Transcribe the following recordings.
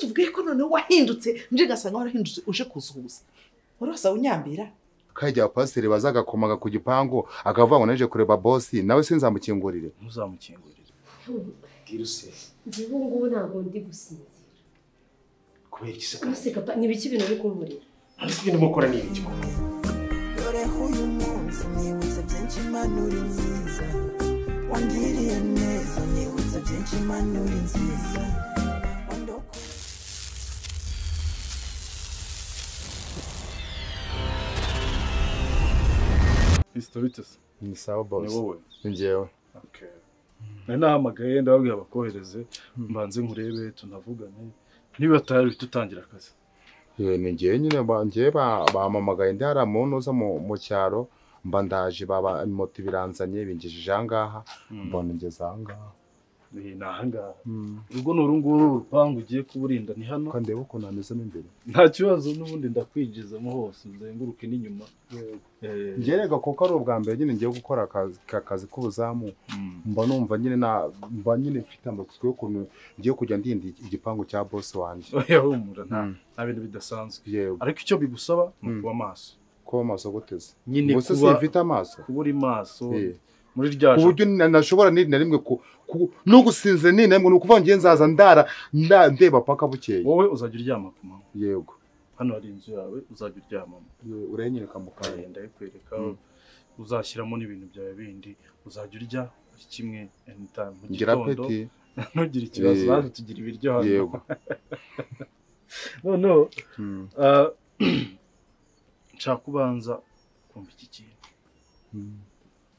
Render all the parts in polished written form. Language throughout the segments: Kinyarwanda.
tuvuge ko none wahindutse nje gasanga warahindutse uje kuzuza urasa unyambira kajya pasiteri bazagakomaga ku gipangu akavuga ngo naje kureba boss nawe sinzamukingurire ntuzamukingurire giruse Ngibu ngubu ntabwo ndi gusinzira kubera iki se papa ni biki bintu bikumburira ariko ibintu mukora ni ibiki koko dore uyu munsi nibutse byinshi manuri nziza wangiriye neza nibutse byinshi manuri nziza Historites ni sawa boss ni wowe njyewe okay nahamagaye ndababwira bakohereze mbanze nkurebe tunavugane niba atari tutangira akazi ni njyewe nyine banjye bamamagaye ndi hara mu ntuza mu cyaro mba ndaje baba moto biranzanye bingejeje ahangaha mbona ngeze ahangaha ni ahangaha ubwo n'urunguru urupangu ugiye kuburinda ni hano kandi uko namezemo imbere nta kibazo n'ubundi ndakwinjizamo hose nzenguruke n'inyuma ngerega kuko ari ubwa mbere nyine ngiye gukora akazi k'ubuzamu mba numva nyine mba nyine mfite amatsiko y'ukuntu ngiye kujya ndinda igipangu cya boss wanjye humura nta bintu bidasanzwe ariko icyo bigusaba ni kuba maso kuba maso guteze nyine gusa sifite amaso kuba uri maso muri rya uburyo nashobora na rimwe no gusinzira ni namwe no kuvuga ngiye nzaza ndeba paka bukeye wowe uzajya uryama ku manywa yego hano hari inzu yawe uzajya uryamamo urenyereka mu kaye ndayikwereka uzashyiramo n'ibintu byawe bindi uzajya urya kimwe anytime mu gitondo ntugire ikibazo nawe tugira ibiryo hano yego no nshaka kubanza kumva iki kintu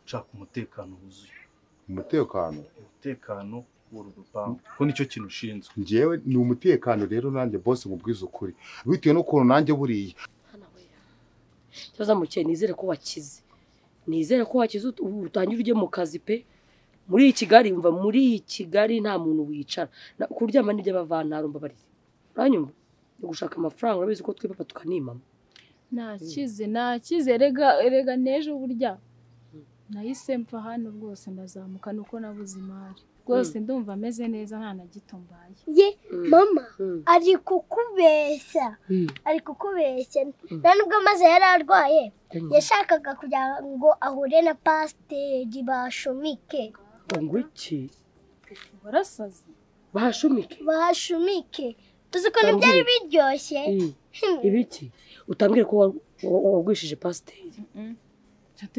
nshaka umutekano wuzuye umutekano w'uru rupangu ko nicyo kintu ushinzwe njyewe ni umutekano rero nanjye boss ngubwiza ukuri bitewe n'ukuntu nanjye buriye cyoza mukeye nizere ko wakize utangira ujye mu kazi pe muri Kigali umva muri Kigali nta muntu wicara kuryama n'ibyo bavantaro mbabarire uranyumva yo gushaka amafaranga urabizi ko twipapa tukanimama nakize rega nejo burya nahise mpfa hano rwose ndazamuka nuko nabuze imari rwose ndumva ameze neza nta na gito mbaye ye mama ari kukubeshya nta nubwo maze yari arwaye yashakaga kugira ngo ahure na pasiteri bashumike ngo iki warasaze bashumike tuzi ko byari biryoshye ibiki utambwire ko wagwishije pasiteri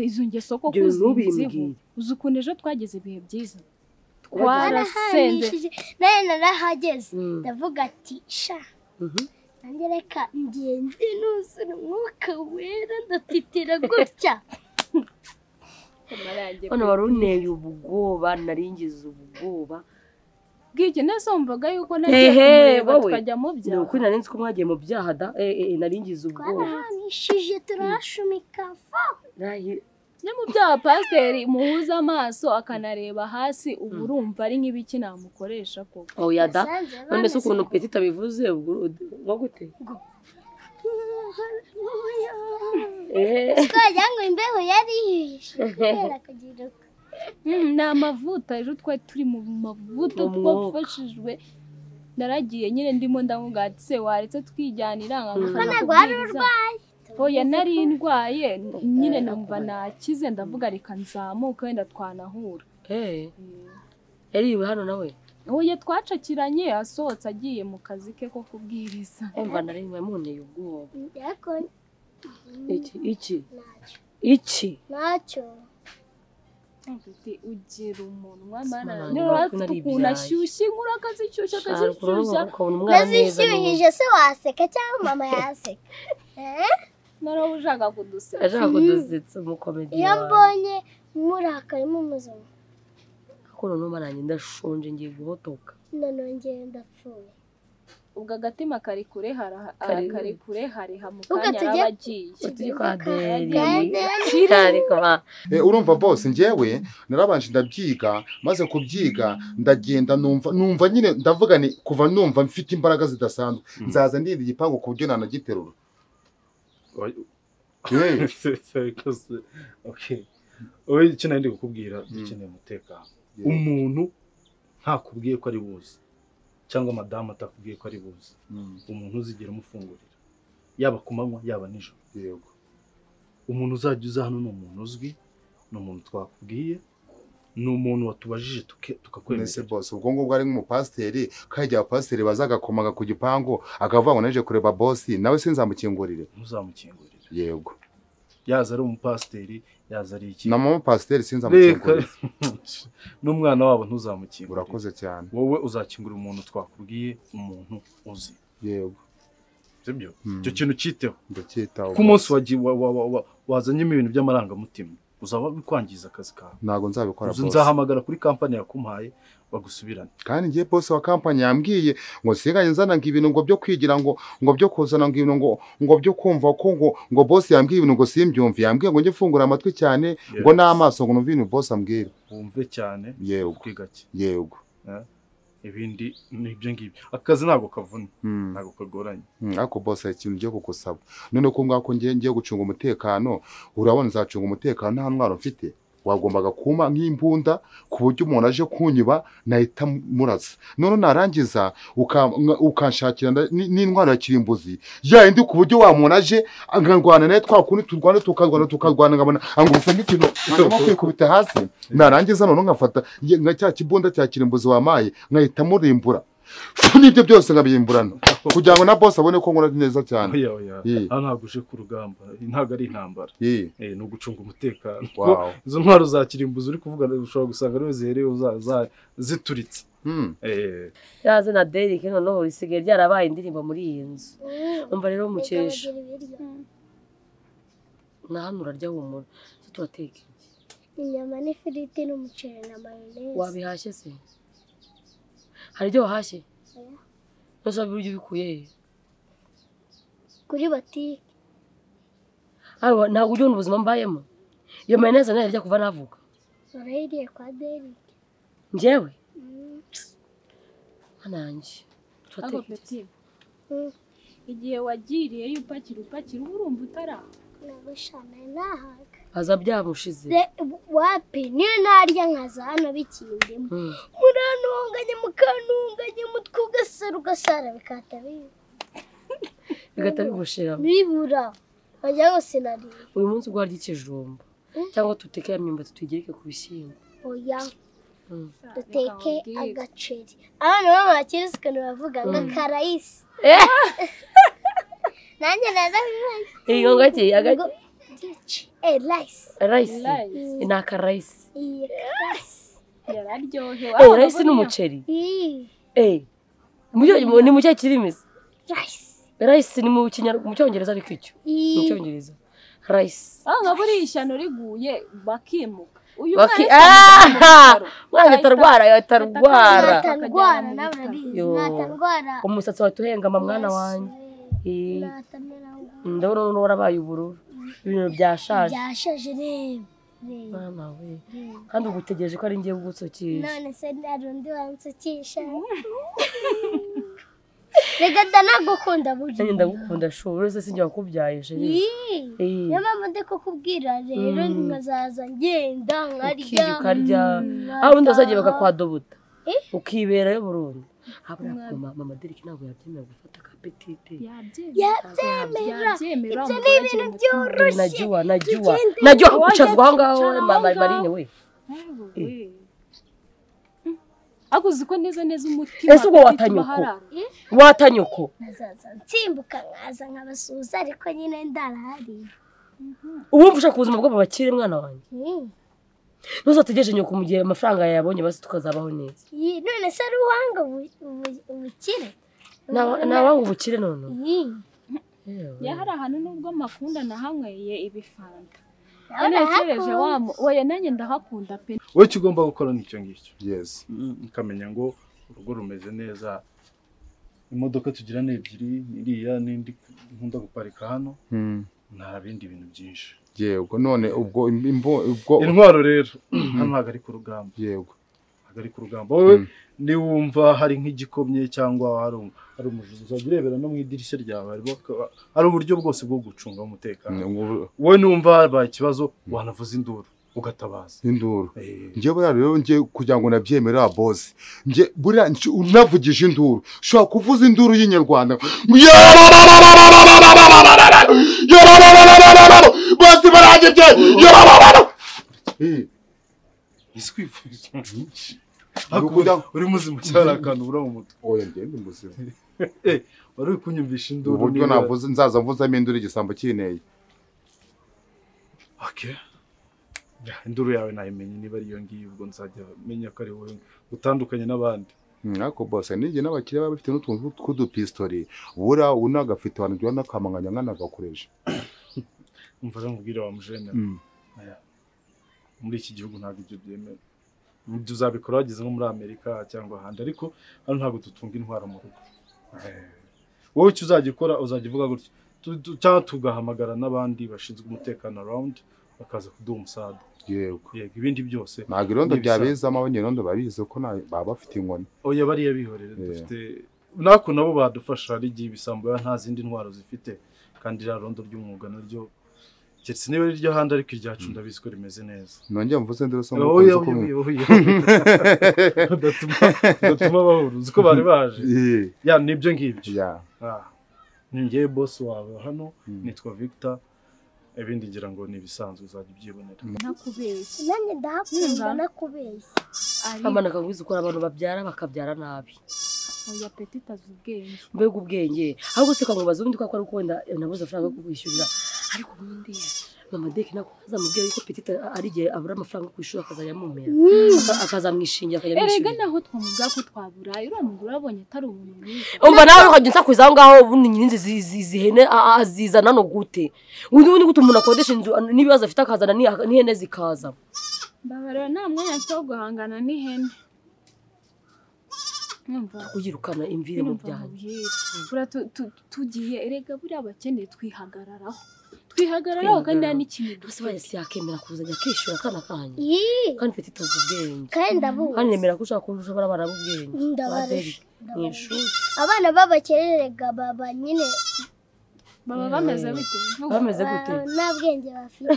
izo ngeso ko kuzinziho uzi ukuntu ejo twageze ibihe byiza twarasenze nawe narahageze ndavuga ati sha nanjye reka ngende nuzure umwuka wera ndatitira gutya hano wari uneye ubwoba naringize ubwoba bw'iki nese wumvaga yuko nagiye kumureba tukajya mu byaha ni ukuri nari nzi ko mwagiye mu byaha da naringize ubwoba twarahanishije turahashumika ni mu byaha pasiteri muhuza amaso akanareba hasi ubu urumva ari nk'ibiki namukoresha koko oya da none se ukuntu peti tabivuze ngo gute twajya ngo imbeho yarihishe kubera akagira ni amavuta ejo twari turi mu mavuta twafashijwe naragiye nyine ndimo ndamubwira se waretse twijyanira ntabwo wari urwaye oya nari ndwaye nyine numva nakize ndavuga reka nzamuka wenda twanahura yariwe hano nawe oya twacakiranye asohotse agiye mu kazi ke ko kubwiriza umva nari muneye ubwoba iki ntacyo ugira umunwa mana niba ukuntu ashyushye inkuru akazishyushya nazishyuhije se waseka cyangwa mama yaseka naraho ushaka kuduseka ashaka kudusetsa umukomedi iyo mbonye murakaye mumuzima ako noneho nanjye ndashonje ngiye guhotoka nonongeye ndapfuye ubwo agatima kari kure hariha mu kanya arabagiye turi kwa deri urumva boss njyewe narabanje ndabyiga maze kubyiga ndagenda numva nyine ndavuga ni kuva numva mfite imbaraga zidasanzwe nzaza ndinda igipangu ku buryo nanagiterura oye icyo nari ndi kukubwira dukeneye umutekano umuntu ntakubwiye ko ari buze cyangwa madamu atakubwiye ko ari buze umuntu uzigera umufungurira yaba ku manywa yaba nijoro. Yego. Umuntu uzajya uza hano ni umuntu uzwi, ni umuntu twakubwiye, ni umuntu watubajije tukakwemerera. Nese boss ubwo ngubwo ari nk'umupasiteri kajya abapasiteri bazagakomaga ku gipangu akavuga ngo naje kureba boss nawe sinzamukingurire. Ntuzamukingurire. Yego. Yaza ari umupasiteri, yaza ari iki? Na mama pasiteri sinzamukingurire. N'umwana wabo ntuzamukingurire. Urakoze cyane. Wowe uzakingurira umuntu twakubwiye, umuntu uzi. Yego. Sibyo? Icyo kintu cyiteho. Ndacyitaho. Ku munsi wazanyemo ibintu by'amarangamutima uzaba bikwangiza akazi kawe. Ntago nzabikora boss. Nzahamagara kuri kampani yakumpaye bagusubirane. Kandi ngiye boss wa kampani yambwiye ngo siganye nzana ibintu ngo byo kwigira ngo byo kuzana ibintu ngo byo kumva ko ngo boss yambwiye ibintu ngo simbyumve, yambwiye ngo nje fungura amatwi cyane ngo n'amaso ngo numve ibintu boss ambwira. Wumve cyane. Yego. Kwigake. Yego. Ibindi nibyo ngibyo. Akazi ntago kavuna, ntago kagoranye. Ako boss ikintu cyo kukusaba. None ko ngako ngiye gucunga umutekano, urabona nzacunga umutekano nta ntwaro mfite. Wagombaga kuma nk'imbunda ku buryo umuntu aje kunyiba nahita muraza. None narangiza ukanshakira n'intwaro ya kirimbuzi. Ya indi ku buryo wa muntu aje angangwana naye twakundi tukarwana ngabona angubisa nk'ikintu ngomba kwikubita hasi. Narangiza none nkafata nka cya kibunda cya kirimbuzi wamaye nkahita murimbura. Nibyo byose ngabimburana kugira ngo na boss abone ko nkora neza cyane. Ntabwo uje ku rugamba, ntabwo ari intambara. Ni ugucunga umutekano. Izo ntwaro za kirimbuzi uri kuvuga ushobora gusanga ariwe zihereye zituritse. Yaze na Derek noneho risigaye ryarabaye indirimbo muri iyi nzu. Umva rero mukesha. Na hano urarya humura. Turateka iki? Inyama n'ifiriti n'umuceri na mayonnaise. Wabihashye se? Hari ibyo wahashye? Nose wabirya ubikuye he? Kuri botike. Ntabwo ujya ubona ubuzima mbayemo. Iyo mayonnaise nayo irya kuva navuka. Warayiriye kwa Derek. Njyewe? Ananjye. Ako peti. Igihe wagiriye upakira urumva utaraha. Nabashana nahaga. Aza byamushize. Wapi niyo narya nkaza hano bikindimo. Muranunganye mukanunganye mutwe ugasara bikata bigushira. Bibura. Bajya hose nari. Uyu munsi gwarya ikijumba. Cyangwa tuteke ya myumbati tugereke ku bishyimbo. Oya. Duteke agaceri. Abana baba bakirizikana bavuga ngo karayisi. Nanjye narabibaye. Iyo ngake agati. Rice. Inaka rice. Yararyohewe. Rice n'umuceri. Ni mu cya kirimizi. Rice ni mu cyongereza ariko icyo. Mu cyongereza. Rice. Nka buri ishyano riguye bakimuka. Uyu mwana atarwara. Natarwara. Umusatsi watuhengama mwana wanjye. Ndabona warabaye ubururu. Ibintu byashaje. Byashaje rero. Mama we. Kandi ugutegereje ko ari ngiye gutsokisha. None se narundi wansokisha. Rega ndanagukunda buryo. Nanjye ndagukunda shobora se sinjye wakubyaye jeri. Niyo mpamvu ndikukubwira rero nkazaza ngenda nkarya. Ukarya. Ubundi bazagiye bakakwadobuta. Ukiberayo burundu. Mama Derek ntabwo yabyemera gufata ka petite. Yabyemera. Ibyo ni ibintu byoroshye. Najua kuchazwa ngaho mama Marine we. Akuzi ko neza umutima. Ese ubwo watanyuko. Nazaza nsimbuka nkaza nkabasuza ariko nyine ndarahari. Uwumva ushaka ubuzima bwo babakire mwana wanjye. Nuzategereje nyoko mu gihe amafaranga yabonye basi tukazabaho neza. None se ari uwanga ubukire? Nawanga ubukire none. Hari ahantu nubwo makunda nahanyweye ibifanta. Nekereje oya nanjye ndahakunda pe. Wowe kigomba gukora nicyo ngicyo. Yes. Ukamenya ngo urugo rumeze neza. Imodoka tugira n'ebyiri iriya n'indi nkunda guparika hano. Nta bindi bintu byinshi. Yego none ubwo intwaro rero hano hagari ku rugamba. Yego. Hagari ku rugamba. Wowe niwumva hari nk'igikomye cyangwa hari umujuzi uzagirebera no mu idirishya ryawe hari uburyo bwose bwo gucunga umutekano. Wowe niwumva habaye ikibazo wanavuza induru. ugatabaza induru njye buriya rero njye kugira ngo nabyemera boss njye buriya unavugije induru ushobora kuvuza induru y'inyarwanda bose barangije uri muzima cyane akantu ubura mu mutwe oya ngende muzima wari uri kunyumvisha induru uburyo navuze nzaza mvuzamo induru igisambo kineye okay induru yawe nayimenye niba ari iyo ngiyo ubwo nzajya menya ko ari wowe utandukanye n'abandi ariko boss nige n'abakire baba bafite n'utuntu tw'udupistori bura unagafite abantu jya nakamanganya nkanagakoresha umva nkubwire wa mujene muri iki gihugu ntabwo ibyo byemewe ibyo uzabikora wageze nko muri Amerika cyangwa ahandi ariko hano ntabwo dutunga intwara mu rugo wowe icyo uzagikora uzajya uvuga gutyo cyangwa tugahamagara n'abandi bashinzwe umutekano around bakaza kuduha umusada yego ibindi byose ntabwo irondo byabizamo abanyerondo babizi ko baba bafite inkoni oya bariya bihorere dufite nako nabo badufasha hari igihe ibisambo nta zindi ntwaro zifite kandi iriya rondo ry'umwuga naryo keretse niba iryo handi ariko iryacu ndabizi ko rimeze neza nongeye mvuze ndero songa oya datuma bahuruza ko bari baje ya nibyo ngibyo ni njye boss wawe hano nitwa Victor ibindi ngira ngo ni bisanzwe uzajya ubyibonera nakubeshye nanjye ndahakunda nakubeshye abana kabuze ukora abantu babyara bakabyara nabi oya Petite azi ubwenge mbega ubwenge ahubwo se kamubaza ubundi ko akora uko wenda nabuze amafaranga yo kwishyurira ariko ubundi mama Deke nako azamubwira yuko Petite ari gihe abura amafaranga yo kwishura akazayamumera akazamwishingira akajya erega naho twamubwira ko twaburaye uriya mugore abonye atari umuntu mwiza umva nawe ukajya usakuza aho ngaho ubundi nyinzi zihene azizana no gute ubundi gute umuntu akodesha inzu n'ibibazo afite akazana n'ihene zikaza mbabarira nta mwanya cyo guhangana n'ihene kuyirukana imvire mu byanjye tugiye erega buriya abakeneye twihagararaho kandi nta n'ikintu gusa wese yakemera kuzajya akishyura akana kanya kandi Petite azi ubwenge kandi ndabuzi kandi nemera ko ushaka kurusha abana b'ubwenge ndabarusha mu ishuri abana b'abakererega baba nyine baba bameze bite bameze gute nta bwenge bafite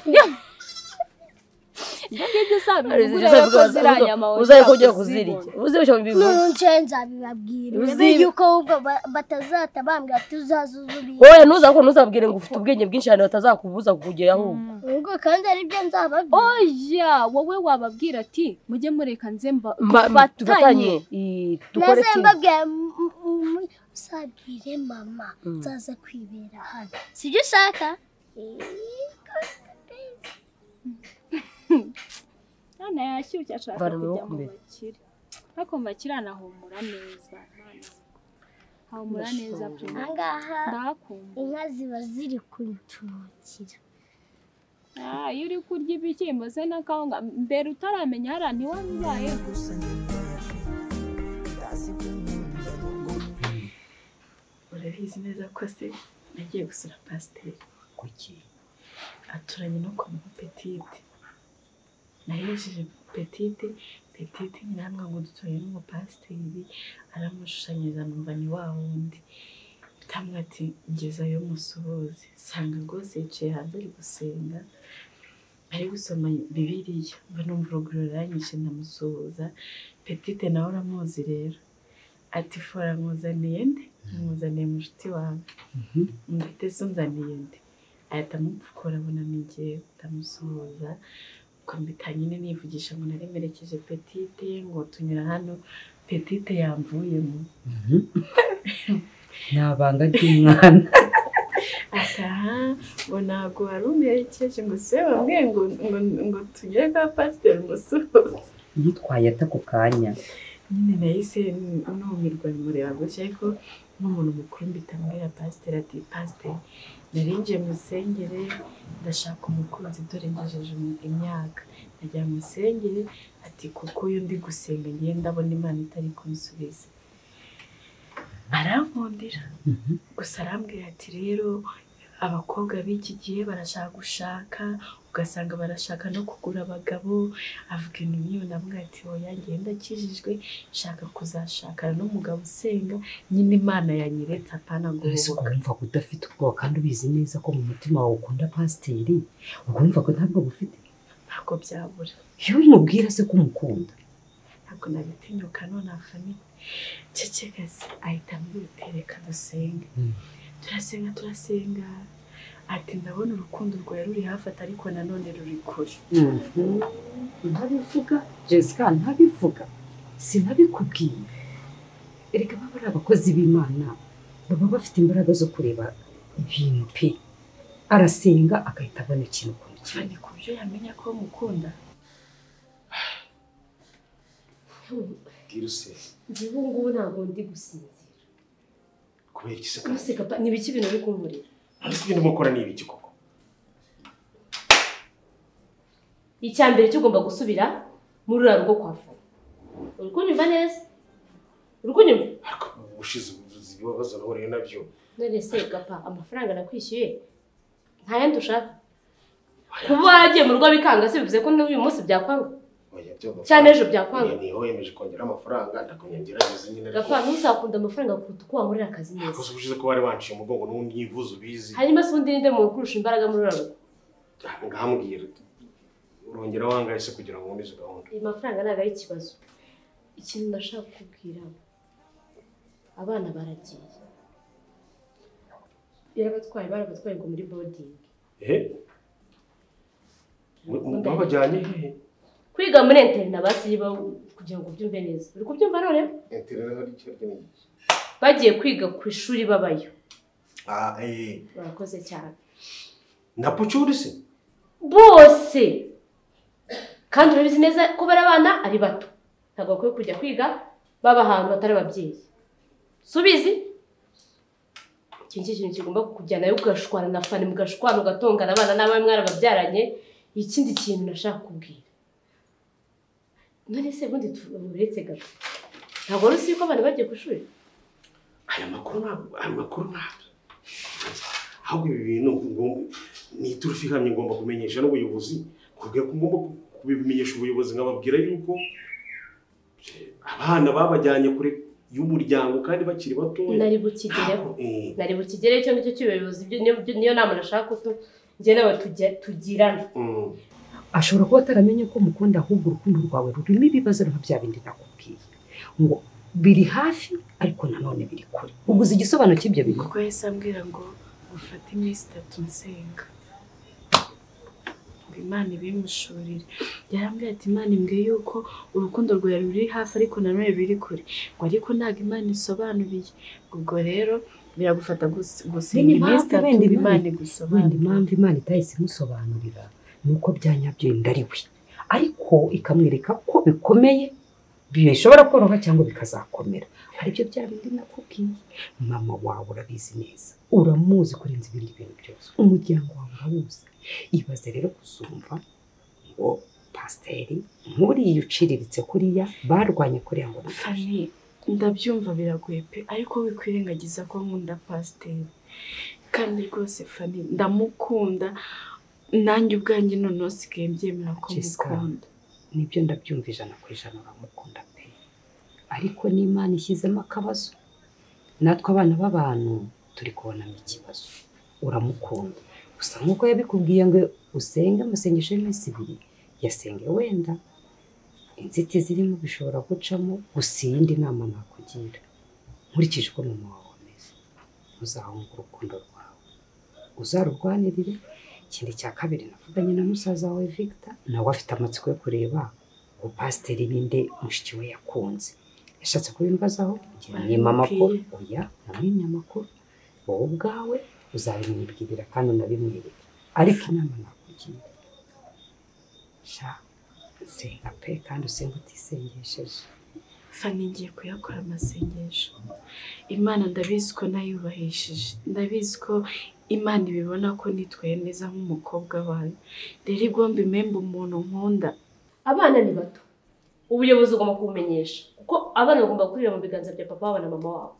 uzaye kujya kuzirya uzibesha bivuga nuncenza bibabwira yuko batazata bambwira tuzazuzuriye oya ntuzabwire ngo ufite ubwenge bwinshi cyane batazakubuza kugera ahubwo ubwo kandi ari byo nzababwira oya wowe wababwira ati mujye mureka nze mbafatanye dukore kimwe mbabwira usabwire mama nzaza kwibera hano sibyo ushaka Nana yashyushye ashaka kujya mu bakire ariko mu bakire anahumura neza hahumura neza ahangaha inka ziba ziri kunturukira iyo uri kurya ibishyimbo se n'akawunga mbere utaramenya hariya ntiwabibaye urabizi neza ko se nagiye gusura pasiteri kuki aturanye no kwa Petite nahejeje Petite nyine hamwe ngo duturanye n'umupasiteri aramushushanyiriza numva ni wa wundi tamwe ati ngezayo musuhuze sanga rwose yicaye hanze ari gusenga ari gusoma Bibiliya mba numva uruguru ruranyishe ndamusuhuza Petite nawe uramuzi rero ati fora nkuzaniye nde nkuzaniye mushuti wawe ndetse se unzaniye nde ahita amupfukura abona nigiye ndamusuhuza kwambika nyine nivugisha ngo naremerekeje Petite ngo tunyura hano Petite yamvuyemo nabanga ry'umwana ataha ngo ntabwo wari umerekeje ngo se bambwiye ngo tugere kwa pasiteri umusuhuza yitwaye ata ku kanya nyine nahise numirwa mureba gutya ariko n'umuntu mukuru mbitambwira pasiteri ati pasiteri narinjiye mu rusengero ndashaka umukunzi dore ngejeje imyaka najya mu rusengero ati kuko iyo ndi gusenga ngiye ndabona Imana itari kunsubiza arankundira gusa arambwira ati rero abakobwa b'iki gihe barashaka gushaka ugasanga barashaka no kugura abagabo avuga ibintu nk'iyo ndamubwira ati oya ngenda akijijwe shaka kuzashakana n'umugabo usenga nyine Imana yanyeretse apana guhoboka urumva ko udafite ubwoba kandi ubizi neza ko mu mutima wawe ukunda pasiteri urumva ko ntabwo bufite ntabwo byabura. iyo umubwira se ko umukunda Ntabwo nabitinyuka none Fani. Ceceka se ahita ambwira dusenge. Turasenga. Ati ndabona urukundo rwawe ruri hafi ariko nanone ruri kure. ntabivuga Jessica ntabivuga sinabikubwiye erega baba ari abakozi b'Imana baba bafite imbaraga zo kureba ibintu pe arasenga agahita abona ikintu Fani ku byo yamenya ko mukunda. Njyewe ngubu ntabwo ndi gusinzira. Kubera iki se? Ese papa ni ibiki bintu biri kunkorera? Ariko ibintu mukora ni ibiki koko? Icyambere cyo ugomba gusubira muri ura rugo kwa Fani. Uri kunyumva neza? Uri kunyumva? Ariko ushize ibibazo nahuriye nabyo. None se gapa amafaranga nakwishyuye nta yandi ushaka? Kuba wagiye mu rugo bikanga se bivuze ko n'uyu munsi byakwanga? Cyane ejo byakwanga. Niho yemeje kongera amafaranga ndakongerageza nyine. Gapa ntuzakunda amafaranga kuruta uko wamurira akazi neza. Gusa ushize ko bari banciye umugongo n'undi yivuza ubizi. Hanyuma se undi ninde mu kurusha imbaraga muri ura rugo? Ngambwira urongera wangaye se kugira ngo nkomeze gahunda. Iyi mafaranga ntabwo ari ikibazo. Ikintu ndashaka kubwira abana baragiye. Barabatwaye ngo muri boarding. Babajyanye hehe? Kwiga muri internet basiba kugira ngo byumve neza. Uri kubyumva none? Internet hari icyo n'iki? Bagiye kwiga ku ishuri babayo. Barakoze cyane. Na pucuri se? Bose. Kandi urabizi neza ko bari abana ari bato. Ntabwo bakwiye kujya kwiga baba ahantu batari ababyeyi. Subizi? Kintu kigomba kujyana yo ugashwana na Fani mugashwana ugatongana abana n'abawe mwarababyaranye. Ikindi kintu nashaka kubwira. None se bundi turetse gato. Ntabwo rusi ko abantu bagiye ku ishuri. Aya makuru ntabwo. Ahubwo ibi bintu ni turufihamye ngomba kumenyesha n'ubuyobozi kugira ko ngomba kubimenyesha ubuyobozi nkababwira yuko abana babajyanye kure y'umuryango kandi bakiri bato. Nari bukigereho cyo nicyo cy'ubuyobozi niyo nama nashaka ko njye nawe tugirana. ashobora kuba ataramenye ko mukunda ahubwo urukundo rwawe rurimo ibibazo nka bya bindi nakubwiye ngo biri hafi ariko nanone biri kure uguze igisobanuro cy'ibyo bintu kuko yese ambwira ngo ufate iminsi 3 nsenga ngo Imana ibimushurire yarambwira ati Imana imbwiye yuko urukundo rwawe ruri hafi ariko nanone biri kure ngo ariko ntago Imana isobanuriye ubwo rero biragufata gusenga iminsi 3 Imana igusobanurira impamvu Imana itahise imusobanurira nuko byanyabyo ndariwe ariko ikamwereka ko bikomeye bishobora koroha cyangwa bikazakomera aribyo bya bindi nakubwiye mama wawe urabizi neza uramuzi kurenza ibindi bintu byose umuryango wawe urawuzi ibaze rero kuzumva ngo pasiteri nkuriya uciriritse kuriya barwanye kuriya ngo Fani ndabyumva biragoye pe ariko wikwirengagiza ko nkunda pasiteri kandi rwose Fani ndamukunda nanjye ubwanjye none usigaye mbyemera ko mukunda nibyo ndabyumva 100% uramukunda pe ariko n'Imana ishyizemo akabazo natwe abana b'abantu turi kubonamo ikibazo uramukunda gusa nkuko yabikubwiye ngo usenge amasengesho y'iminsi 2 yasenge wenda inzitizi zirimo bishobora gucamo gusa iyindi nama nakugira nkurikije uko mama wawe ameze uzahunga urukundo rwawe uzarurwanirire ikindi cya kabiri navuganye na musaza wawe Victor nawe afite amatsiko yo kureba ngo pasiteri ninde mushiki we yakunze yashatse kubimbazaho ni mama ko oya namenya amakuru wowe ubwawe uzabimwibwirira kandi unabimwereka ariko inama nakugira sha senga pe kandi usenga utisengesheje Fani ngiye kuyakora amasengesho Imana ndabizi ko nayubahishije ndabizi ko Imana ibibona ko nitwaye neza nk'umukobwa wawe rero igomba impembe umuntu nkunda abana ni bato ubuyobozi ugomba kubumenyesha kuko abana bagomba kurira mu biganza bya papa wabo na mama wabo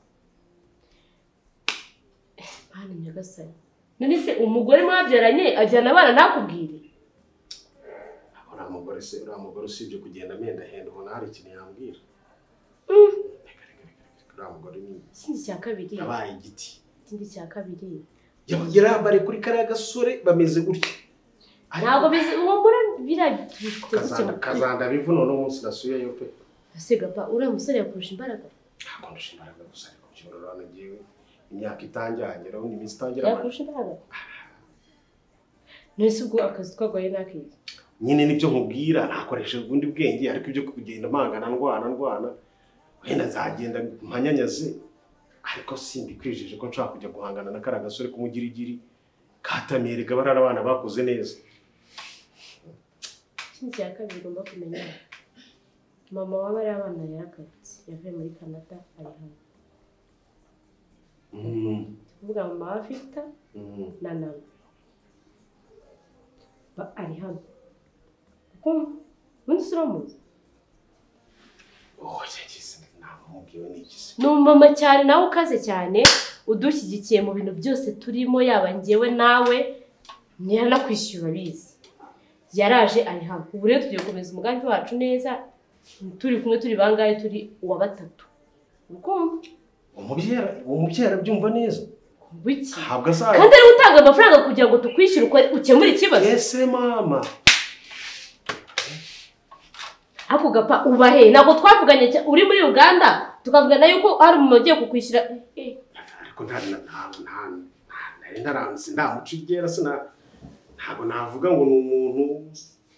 Bana nyagasani none se umugore mwabyaranye ajyana abana nakubwire uriya mugore usibye kugenda amenda henda ubona hari ikintu yambwira uriya mugore ni ikindi cya kabiri yabaye igiti ikindi cya kabiri yabagera bare kuri kariya gasore bameze gutya ntabwo bizumbura kazanda bivu none umunsi nasuyeyo pe asiga pa uriya musore yakurusha imbaraga ntabwo ndusha imbaraga gusa ariko cyurorana ngiwe imyaka itangira ubundi iminsi itangira yakurusha imbaraga nese ubwo akazi twagwaye nakiye nyine nibyo nkubwira nakoresha ubundi bwenge ariko ibyo kugenda mpangana ndwana wenda nzagenda mpanyanyaze ariko simbikwijije ko nshaka kujya guhangana na kara gasore kumugirigiri katamire gabarara abana bakoze neza. Ikindi cya kabiri ugomba kumenya mama w'abari abana yarakatse yavuye muri Canada ari hano. Kuvuga mama wa Victor na Nana ari hano. Ubundi siramuzi. Ni umumama cyane nawe ukaze cyane udushyigikiye mu bintu byose turimo yaba njyewe nawe ntiyanakwishyura bizi. Yaraje ari hano. Ubu rero tugiye gukomeza umugambi wacu neza turi kumwe turi bangaye turi uwa batatu. Urukumva? Umubyera byumva neza. Biki? Habwa saa. Kandi ari utanga amafaranga kugira ngo tukwishyure ukemure ikibazo. Ese mama. Ako gapa ubahe nako twavuganye uri muri Uganda tukavugana yuko hari umuntu ugiye kukwishyura. Ariko ndaranze ndamucigera sina ntabwo navuga ngo ni umuntu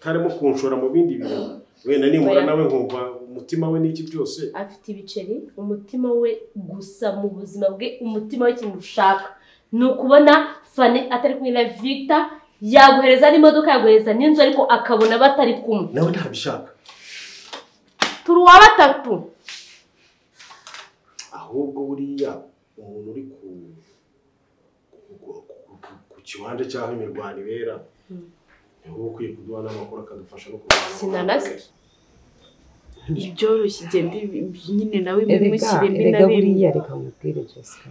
tarimo kunshora mu bindi bintu. Wenda nimura nawe nkumva umutima we n'iki byose. Afite ibiceri umutima we gusa mu buzima bwe umutima we kintu ushaka ni ukubona Fanny atari kumwe na Victor yaguhereza n'imodoka yaguhereza n'inzu ariko akabona batari kumwe. Nawe ntabishaka. Turi wa batatu. Ahubwo buriya umuntu uri ku kiwanja cyaho imirwano ibera niho ukwiye kuduha n'amakuru akadufasha no kurwana. Sinanaze ibyoroshye igenda nyine nawe bimushyire mbi na buriya reka mubwire Jessica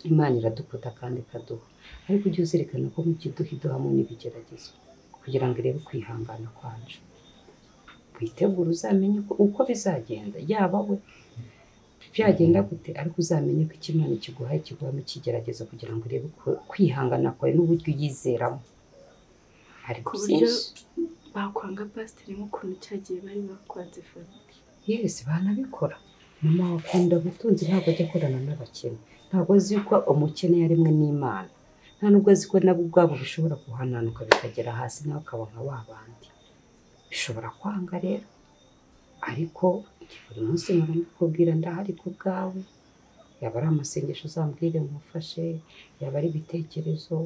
Imana iradukunda kandi ikaduha ariko ujye uzirikana ko mu kiduha iduhamo n'ibigeragezo kugira ngo irebe kwihangana kwacu. Witegura uzamenye uko bizagenda yaba we byagenda gute ariko uzamenye ko Imana kiguhaye kiguhamo ikigeragezo kugira ngo irebe kwihangana kwawe n'uburyo uyizeramo. Ariko bakwanga pasiteri nk'ukuntu cyagiye bari bakwanze Fanny. Yes banabikora. Mama wakunda ubutunzi ntabwo ajya akorana n'abakene. Ntabwo azi ko umukene yaremwe n'Imana. Nta nubwo azi ko nabo ubwabo bishobora kuhananuka bikagera hasi nawe ukaba nka wa bandi. Bishobora kwanga rero ariko buri munsi nkubwira ndahari ku bwawe. Yaba ari amasengesho uzambwire ngufashe, yaba ari ibitekerezo,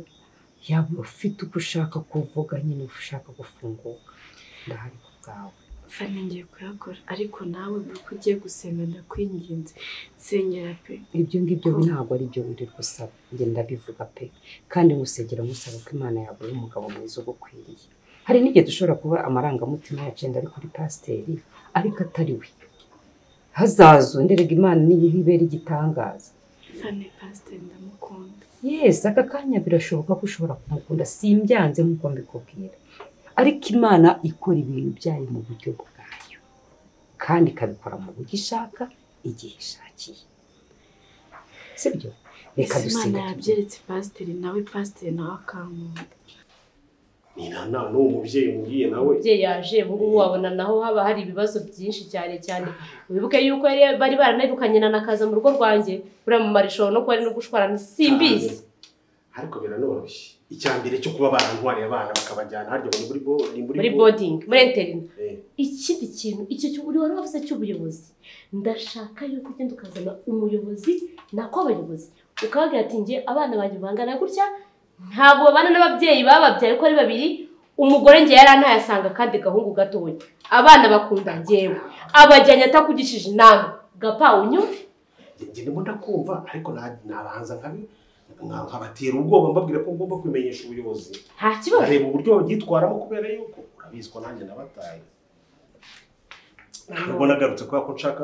yaba ufite uko ushaka kuvuga nyine ushaka gufunguka ndahari ku bwawe. Fanny ngiye kuyakora ariko nawe buri ko ugiye gusenga ndakwinginze sengera pe. Ibyo ngibyo ntabwo ari byo biri gusaba njye ndabivuga pe kandi ngusengera musaba ko Imana yaguha umugabo mwiza ugukwiriye. Hari n'igihe dushobora kuba amarangamutima yacenda ari kuri pasiteri ariko atari we. Hazazo nderega Imana niyo ibera igitangaza. Fanny pasiteri ndamukunda. Yes aka kanya birashoboka ko ushobora kumukunda simbyanze nk'uko mbikubwira ariko Imana ikora ibintu byayo mu buryo bwayo kandi ikabikora mu buryo ishaka igihe ishakiye. Sibyo reka dusenga. Imana yabyeretse pasiteri nawe pasiteri nawe akankunda. Nina n'uwo mubyeyi mbwiye nawe umubyeyi yaje ubu wabona naho haba hari ibibazo byinshi cyane wibuke yuko bari baranabukanye na nakaza mu rugo rwanjye bura mu marisho no kwari no gushwarana simbizi ariko biranoroshye. Icyambere cyo kuba barantwariye abana bakabajyana haryo muri boarding muri internet. Ikindi kintu icyo cy'uburi wari wavuze cy'ubuyobozi ndashaka yuko ugenda ukazana umuyobozi nako abayobozi ukabagira ati ngiye abana banjye bangana gutya ntabwo babana n'ababyeyi bababyaye ko ari babiri umugore ngiye yarantayasanga kandi gahungu gatoya abana bakunda ngewe abajyanye atakugishije inama gapa unyumve. Nge ndimo ndakumva ariko nabanza nkabatera ubwoba mbabwira ko ngomba kwimenyesha ubuyobozi. Nta kibazo. Areba uburyo bagitwaramo kubera yuko urabizwa nanjye nabataye. Ntabwo nagarutse kubera ko nshaka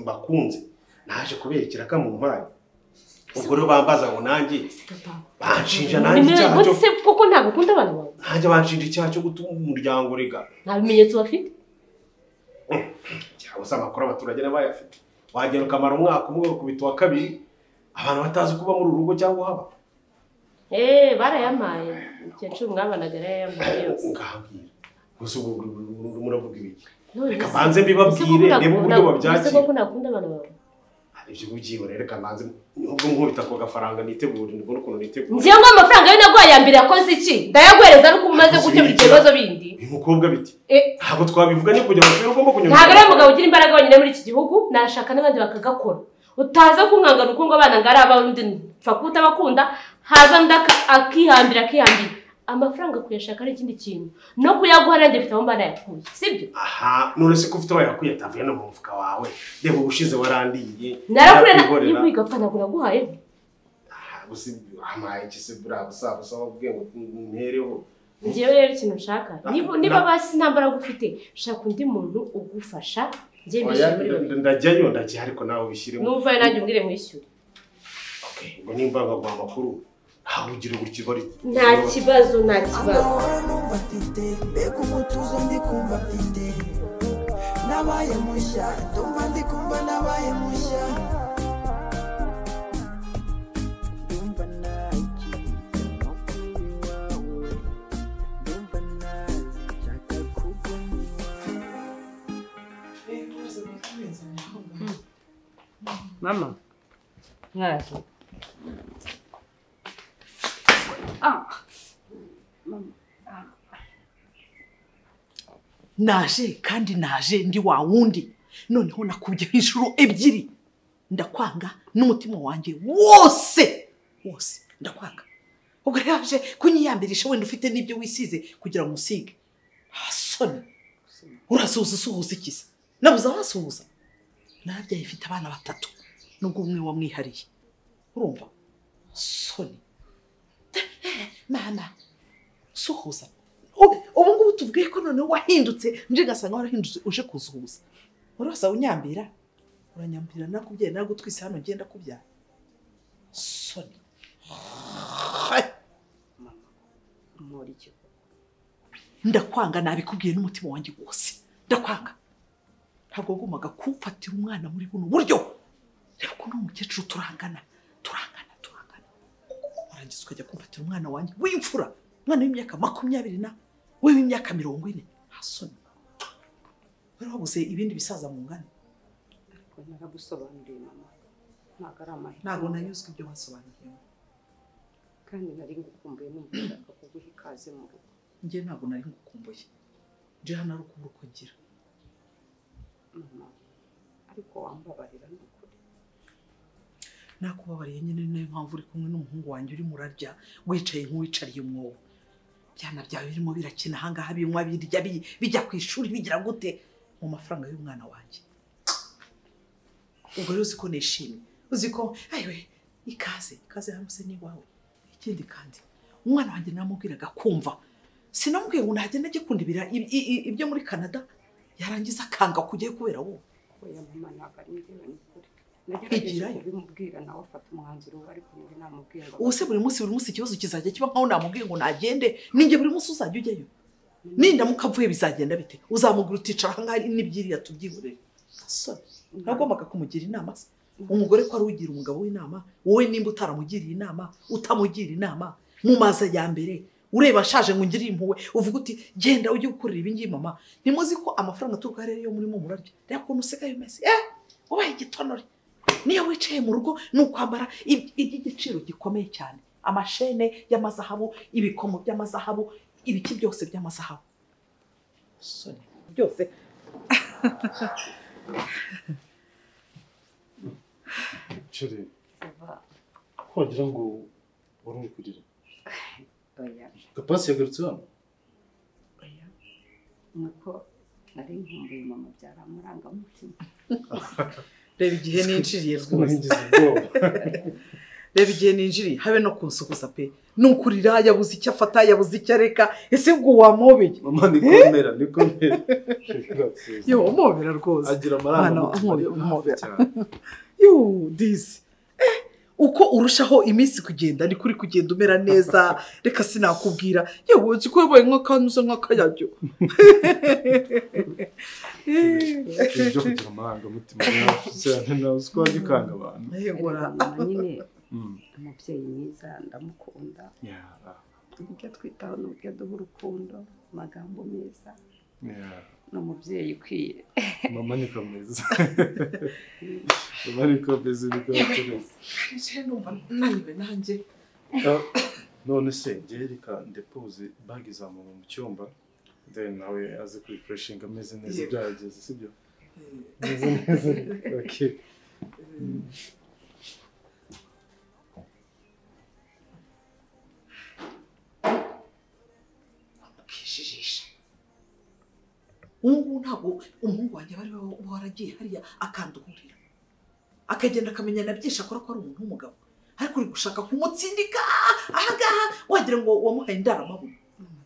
mbakunze naje kuberekera ka mu mpaye. Ubwo rero bambaza ngo nanjye banshinja nanjye icyaha cyo kuko ntabwo ukunda abantu bawe. Nanjye banshinja icyaha cyo gutuma umuryango rega. Nta bimenyetso bafite. Cyangwa se amakuru abaturage n'abayafite. Wagera ukamara umwaka umwe ukubita wa kabiri abantu batazi kuba muri urugo cyangwa haba. barayamaye umukecuru mwabanaga yarayamaye yose ngambwira gusa ubu muravuga ibiki reka banze mbibabwire niba uburyo babyakira ese ko nakunda abana bawe ibyo ugiye reka banze nubwo nkubita ko gafaranga nitegura nibona ukuntu nitegura ngiye ngo amafaranga yo naguhaye yambere yakoze iki ndayaguhereza nuko umaze gukemura ibibazo bindi uyu mukobwa biti ntabwo twabivuganye kugira ngo usubire ugomba kunyura ntabwo ari umugabo ugira imbaraga wenyine muri iki gihugu nashaka n'abandi bakagakora utaza kunkangana uko ngo abana ngari abandi pfa kutabakunda haza akihambira amafaranga kuyashaka ari ikindi kintu no kuyaguha nanjye mfite aho mbana yakuye sibyo aha none se ko ufite aho yakuye atavuye no mu mufuka wawe reba ubushize warandiye narakuye yibiga pana kunaguhaye gusa amaye kise bravo sabo ubwe ngo ntereho ngiye rero ikintu nshaka niba basi ntambara gufite shaka undi muntu ugufasha ngiye bishyura ndajyayo ariko nawe bishyiremo numva nanjye umbwire mwishyure okay ngo nimba ngagwa amakuru ugire gutyo bari nta kibazo mbega umutuzo ndi kumva mfite nabaye mushya ndumva ndi kumva nabaye mushya ndumva nagiye ndumva nashaka kuguma mama mwaje naje kandi naje ndi wa wundi noneho nakubyeho inshuro ebyiri ndakwanga n'umutima wanjye wose ndakwanga ubwo yaje kunyiyambirisha wenda ufite n'ibyo wisize kugira ngo usige hasoni urasuhuza usuhuza ikiza nabuze abasuhuza narabyaye ifite abana 3 nubwo umwe wamwihariye urumva soni mama suhuza ubu ngubu tuvuge ko none wahindutse nje gasanga warahindutse uje kuzuhuza urasa unyambira uranyambira nakubye nagutwise hano ngenda kubyara soni muri cyo ndakwanga nabikubwiye n'umutima wanjye wose ndakwanga ntabwo gumaga kumfatira umwana muri buno buryo reba ko n'umukecuru turangana warangiza ukajya kumfatira umwana wanjye w'imfura umwana w'imyaka 20 na we w'imyaka 40 hasoni wari wabuze ibindi bisaza mu ngane ariko naragusobanuriye mama ntabwo ari amahirwe ntabwo nanyuzwe ibyo wasobanuriye kandi nari ngukumbuye n'umushaka kuguha ikaze mu rugo njye ntabwo nari ngukumbuye nje hano ari ukubura uko ngira mama ariko wambabarira n'ukuri nakubabariye nyine niyo mpamvu uri kumwe n'umuhungu wanjye uri murarya wicaye nk'uwicariye umwobo byana byawe birimo birakina ahangaha binywa birya bijya ku ishuri bigira gute mu mafaranga y'umwana wanjye ubwo rero uzi ko nishimye uzi ko ayiwe ikaze hano se ni wawe ikindi kandi umwana wanjye namubwiraga kumva sinamubwiye ngo nagenda agikunda ibyo muri Canada yarangiza akanga kujyayo kubera wowe oya mama ntabwo ari njyewe n'ukuri nagerageje kubimubwira nawe afata umwanzuro ariko niwe namubwiye ngo ubuse buri munsi ikibazo kizajya kiba nkaho namubwiye ngo nagende ninjye buri munsi uzajya ujyayo ninda mukavuye bizagenda bite uzamugura uticara ahangaha n'ibyiriya tubyihurire nagombaga kumugira inama se umugore ko ari ugira umugabo w'inama wowe nimba utaramugiriye inama utamugira inama mu maza ya mbere ureba ashaje ngo ngirire impuwe uvuga uti genda ujye gukorera ibi ngibi mama ntimuzi ko amafaranga aturuka rero yo murimo murarya reba ukuntu usigaye umeze ubaye igitonore niyo wicaye mu rugo ni ukwambara iby'igiciro gikomeye cyane amashene y'amazahabu ibikomo by'amazahabu ibiki byose by'amazahabu soni byose chere wagira ngo wari uri kurira oya kapasi yagarutse hano oya nuko nari nkumbuye mama byaramurangamutima reba igihe ninjiriye rwose reba igihe ninjiriye habe no kunsuhuza pe nukurira yabuze icyo afata yabuze icyo areka ese ubwo wamobeye mama nikomera yo mobera rwose agira amarangamutima yo disi uko urushaho iminsi kugenda ni kuri kugenda umera neza reka sinakubwira yewe uzi ko yabaye nk'akanuza nk'akayabyo ibyo kugira amarangamutima cyane nawe uzi ko wajya ukanga abantu nyine umubyeyi mwiza ndamukunda uburyo twitaho n'uburyo duha urukundo amagambo meza ni umubyeyi ukwiye mama ni kameza mama ni kameza niko yatureze numva naniwe nanjye none se reka ndepoze bagi za mama mu cyumba then nawe aze kurifreshinga ameze neza byageze sibyo meze neza okay kishijisha ubu ntabwo umuhungu wanjye bari waragiye hariya akanduhurira akagenda akamenya na byinshi akora ko ari umuntu w'umugabo ariko uri gushaka kumutsindika ahangaha wagira ngo wamuhaye indaramabuno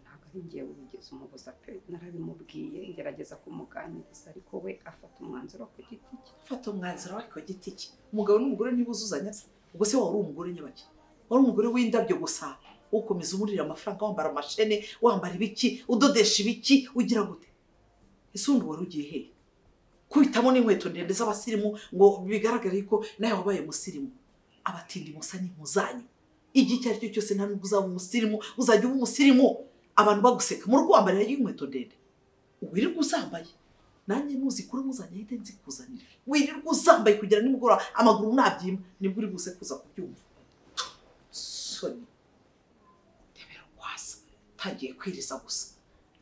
ntabwo ari ngiye ubigeze umubuza pe narabimubwiye ngerageza kumuganiriza ariko we afata umwanzuro ku giti cye afata umwanzuro we ku giti cye umugabo n'umugore ntibuzuzanya se ubwo se wari umugore nyabaki wari umugore w'indabyo gusa ukomeza umurira amafaranga wambara amashene wambara ibiki udodesha ibiki ugira gute ese undi wari ugiye hehe kubitamo n'inkweto ndende z'abasirimu ngo bigaragare ko nawe wabaye musirimu abatindi musa n'imuzanyu igihe icyo ari cyo cyose nta nubwo uzaba umusirimu uzajya uba umusirimu abantu baguseka mu rugo wambarira inkweto ndende wirirwa uzambaye nanjye nuzikura muzanye ahite nzikuzanira wirirwa uzambaye kugira nimugora amaguru nabyima nibwo uri buse kuza kubyumva soni ndebera wasa tagiye kwiriza gusa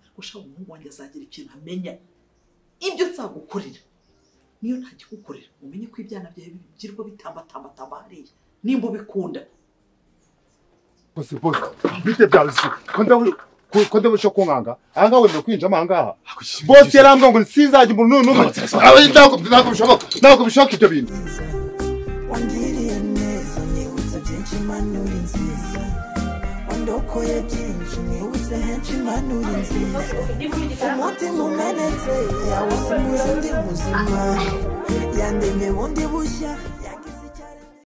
ariko shaka umuhungu wanjye azagira ikintu amenya ibyo nzagukorera niyo ntakigukorera umenye ko ibyana byawe bigirwa bitambatamba hariya nimba ubikunda bose bite byazi ko ndabusha kunkanga ahangaha wemera kwinjira ahangaha bose yarambwa ngo sinzajya umuntu n'umwe ntabwo bishoboka ibyo bintu wangiriye neza nibutse byinshi impanuro nziza wandokoye byinshi nibutse henshi impanuro nziza umutima umenetse yawusimbura undi muzima yandemye bundi bushya